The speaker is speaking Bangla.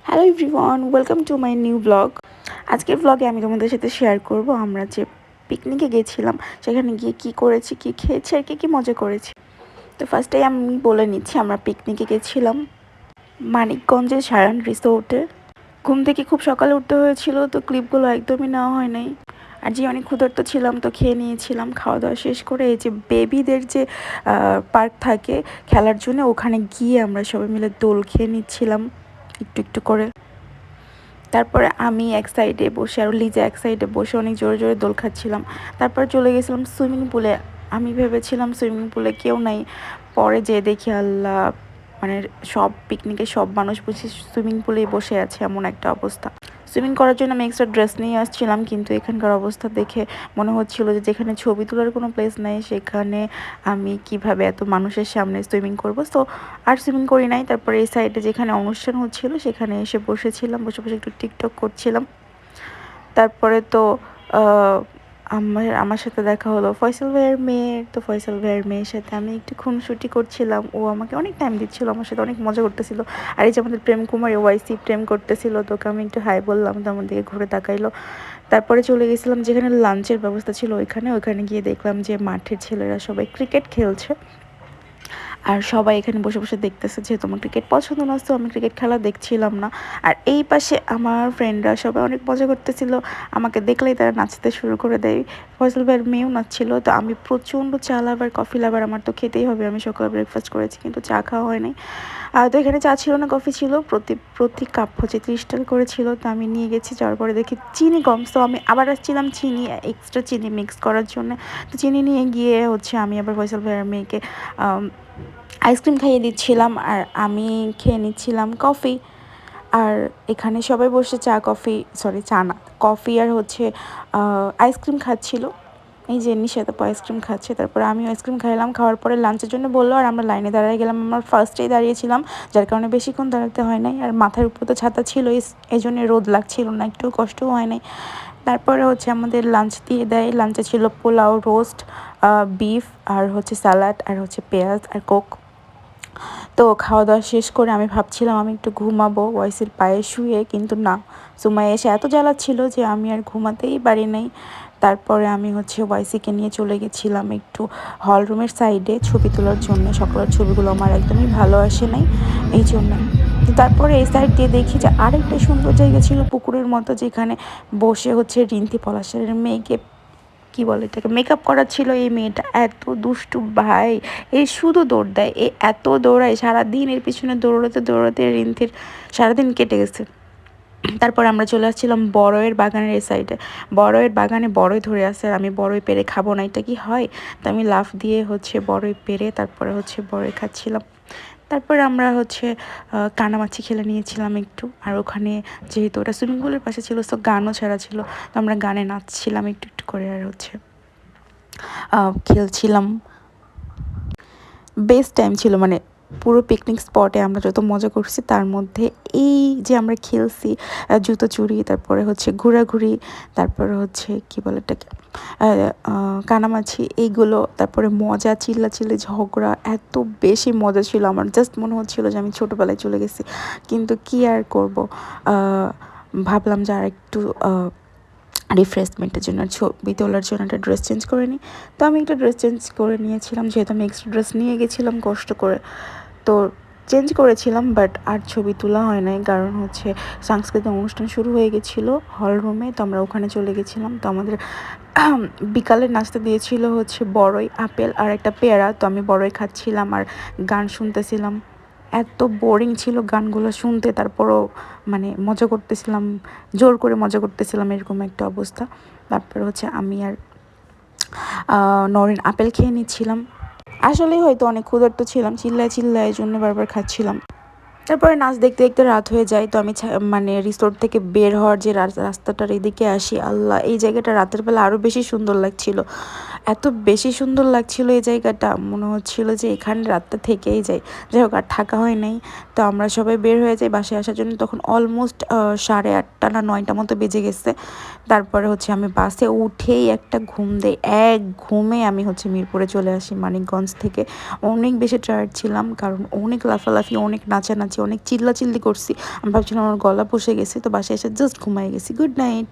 Hello everyone, welcome to my new blog. আজকের ব্লগে আমি তোমাদের সাথে শেয়ার করব আমরা যে পিকনিকে গেছিলাম সেখানে গিয়ে কি করেছি, কি খেয়েছি আর কি মজা করেছি। তো ফার্স্টেই আমি বলে নিচ্ছি, আমরা পিকনিকে গেছিলাম মানিকগঞ্জের সারান রিসোর্টে। ঘুম থেকে খুব সকালে উঠতে হয়েছিল, তো ক্লিপগুলো একদমই নেওয়া হয় নাই। আর যে অনেক ক্ষুধার্ত ছিলাম তো খেয়ে নিয়েছিলাম। খাওয়া দাওয়া শেষ করে এই যে বেবিদের যে পার্ক থাকে খেলার জন্য, ওখানে গিয়ে আমরা সবাই মিলে দোল খেয়ে নিচ্ছিলাম একটু একটু করে। তারপরে আমি এক সাইডে বসে আর লিজা এক সাইডে বসে অনেক জোরে জোরে দোল খাচ্ছিলাম। তারপর চলে গেছিলাম সুইমিং পুলে। আমি ভেবেছিলাম সুইমিং পুলে কেউ নাই, পরে যেয়ে দেখি আল্লাহ, মানে সব পিকনিকে সব মানুষ বুঝি সুইমিং পুলেই বসে আছে, এমন একটা অবস্থা। সুইমিং করার জন্য আমি এক্সট্রা ড্রেস নিয়ে আসছিলাম, কিন্তু এখানকার অবস্থা দেখে মনে হচ্ছিল যে যেখানে ছবি তোলার কোনো প্লেস নেই সেখানে আমি কিভাবে এত মানুষের সামনে সুইমিং করব। সো আর সুইমিং করি নাই। তারপরে এই সাইডে যেখানে অনুষ্ঠান হচ্ছিল সেখানে এসে বসেছিলাম, বসে বসে একটু টিকটক করছিলাম। তারপরে তো আমার সাথে দেখা হলো ফয়সাল ভাইয়ের মেয়ের। তো ফয়সাল ভাইয়ের মেয়ের সাথে আমি একটু খুনসুটি করছিলাম, ও আমাকে অনেক টাইম দিচ্ছিল, আমার সাথে অনেক মজা করতেছিল। আর এই যে আমাদের প্রেম কুমার ওয়াইসি প্রেম করতেছিল, তোকে আমি একটু হাই বললাম, তো আমার দিকে ঘুরে তাকাইলো। তারপরে চলে গেছিলাম যেখানে লাঞ্চের ব্যবস্থা ছিল ওইখানে গিয়ে দেখলাম যে মাঠের ছেলেরা সবাই ক্রিকেট খেলছে। আর সবাই এখানে বসে বসে দেখতেছে, যেহেতু আমার ক্রিকেট পছন্দ না, তো আমি ক্রিকেট খেলা দেখছিলাম না। আর এই পাশে আমার ফ্রেন্ডরা সবাই অনেক মজা করতেছিল, আমাকে দেখলেই তারা নাচতে শুরু করে দেয়। ফয়সাল ভাইয়ের মেয়েও নাচছিল। তো আমি প্রচণ্ড চা লাভার, কফি লাভার, আমার তো খেতেই হবে। আমি সকালে ব্রেকফাস্ট করেছি কিন্তু চা খাওয়া হয় নাই। তো এখানে চা ছিল না, কফি ছিল। প্রতি কাপ হচ্ছে 30 টাকা করে ছিল। তো আমি নিয়ে গেছি, যাওয়ার পরে দেখি চিনি কম, তো আমি আবার আসছিলাম চিনি, এক্সট্রা চিনি মিক্স করার জন্য। তো চিনি নিয়ে গিয়ে হচ্ছে আমি আবার ফয়সাল ভাইয়ের মেয়েকে আইসক্রিম খাইয়ে দিচ্ছিলাম, আর আমি খেয়ে নিচ্ছিলাম কফি। আর এখানে সবাই বসে চা না, কফি আর হচ্ছে আইসক্রিম খাচ্ছিল। এই যে নিশাত আপু আইসক্রিম খাচ্ছে, তারপরে আমি আইসক্রিম খাইলাম। খাওয়ার পরে লাঞ্চের জন্য বললো, আর আমরা লাইনে দাঁড়িয়ে গেলাম। আমার ফার্স্টেই দাঁড়িয়েছিলাম, যার কারণে বেশিক্ষণ দাঁড়াতে হয় নাই। আর মাথার উপর তো ছাতা ছিল, এই জন্য রোদ লাগছিল না, একটু কষ্টও হয় নাই। তারপরে হচ্ছে আমাদের লাঞ্চ দিয়ে দেয়। লাঞ্চে ছিল পোলাও, রোস্ট, বিফ, আর হচ্ছে স্যালাড, আর হচ্ছে পেঁয়াজ আর কোক। তো খাওয়া দাওয়া শেষ করে আমি ভাবছিলাম আমি একটু ঘুমাবো ওয়াইসের পায়ে শুয়ে, কিন্তু না, সুমাইয়া এসে এত জ্বালাচ্ছিল যে আমি আর ঘুমাতেই পারি নাই। তারপরে আমি হচ্ছে ওয়াইসিকে নিয়ে চলে গেছিলাম একটু হল রুমের সাইডে ছবি তোলার জন্য। সকালের ছবিগুলো আমার একদমই ভালো আসে নাই, এই জন্য। তারপরে এই সাইড দিয়ে দেখি যে আরেকটা সুন্দর জায়গা ছিল পুকুরের মতো, যেখানে বসে হচ্ছে রিন্তি পলাশের মেয়েকে কি বলে এটাকে মেকআপ করা ছিল। এই মেয়েটা এত দুষ্টু ভাই, এই শুধু দৌড় দেয়, এ এত দৌড়ায় সারাদিন, এর পিছনে দৌড়াতে দৌড়াতে রিন্থির সারাদিন কেটে গেছে। তারপর আমরা চলে আসছিলাম বড়ইয়ের বাগানের এই সাইডে। বড়ইয়ের বাগানে বড়ই ধরে আছে, আর আমি বড়ই পেরে খাবো না, এটা কি হয়? তো আমি লাফ দিয়ে হচ্ছে বড়ই পেরে তারপরে হচ্ছে বড়ই খাচ্ছিলাম। তারপরে আমরা হচ্ছে কানামাছি খেলে নিয়েছিলাম একটু। আর ওখানে যেহেতু ওটা সুইমিং পুলের পাশে ছিল, তো গানও ছাড়া ছিল, তো আমরা গানে নাচছিলাম একটু একটু করে, আর হচ্ছে খেলছিলাম। বেস্ট টাইম ছিল, মানে পুরো পিকনিক স্পটে আমরা যত মজা করছি তার মধ্যে এই যে আমরা খেলছি জুতো চুরি, তারপরে হচ্ছে ঘোরাঘুরি, তারপরে হচ্ছে কি বলে এটাকে কানামাছি, এইগুলো, তারপরে মজা, চিল্লাচিল্লি, ঝগড়া, এত বেশি মজা ছিল। আমার জাস্ট মনে হচ্ছিল যে আমি ছোটোবেলায় চলে গেছি, কিন্তু কি আর করব, ভাবলাম যে আর একটু রিফ্রেশমেন্টের জন্য, ছবি তোলার জন্য একটা ড্রেস চেঞ্জ করে নিই। তো আমি একটা ড্রেস চেঞ্জ করে নিয়েছিলাম, যেহেতু আমি এক্সট্রা ড্রেস নিয়ে গেছিলাম কষ্ট করে। তো চেঞ্জ করেছিলাম, বাট আর ছবি তোলা হয় নাই, কারণ হচ্ছে সাংস্কৃতিক অনুষ্ঠান শুরু হয়ে গেছিলো হল রুমে। তো আমরা ওখানে চলে গেছিলাম। তো আমাদের বিকালে নাস্তা দিয়েছিল হচ্ছে বড়ই, আপেল আর একটা পেয়ারা। তো আমি বড়ই খাচ্ছিলাম আর গান শুনতেছিলাম। এত বোরিং ছিল গানগুলো শুনতে, তারপরও মানে মজা করতেছিলাম, জোর করে মজা করতেছিলাম, এরকম একটা অবস্থা। তারপরে হচ্ছে আমি আর নরিন আপেল খেয়ে নিচ্ছিলাম। আসলেই হয়তো অনেক ক্ষুধার্ত ছিলাম, চিল্লায় চিল্লায় এই জন্য বারবার খাচ্ছিলাম। তারপরে নাচ দেখতে দেখতে রাত হয়ে যায়। তো আমি মানে রিসোর্ট থেকে বের হওয়ার যে রাস্তাটার এদিকে আসি, আল্লাহ, এই জায়গাটা রাতের বেলা আরও বেশি সুন্দর লাগছিল। এত বেশি সুন্দর লাগছিল এই জায়গাটা, মনে হচ্ছিল যে এখানে রাতটা থেকেই যাই। যাই হোক, আর থাকা হয় নাই। তো আমরা সবাই বের হয়ে যাই বাসায় আসার জন্য। তখন অলমোস্ট 8:30 না 9টা মতো বেজে গেছে। তারপরে হচ্ছে আমি বাসে উঠেই একটা ঘুম দেই, এক ঘুমে আমি হচ্ছে মিরপুরে চলে আসি মানিকগঞ্জ থেকে। অনেক বেশি টায়ার্ড ছিলাম, কারণ অনেক লাফালাফি, অনেক নাচানাচি, অনেক চিল্লাচিল্লি করছি। আমি ভাবছিলাম আমার গলা বসে গেছে, তো বাসায় এসে জাস্ট ঘুমায় গেছি। Good night.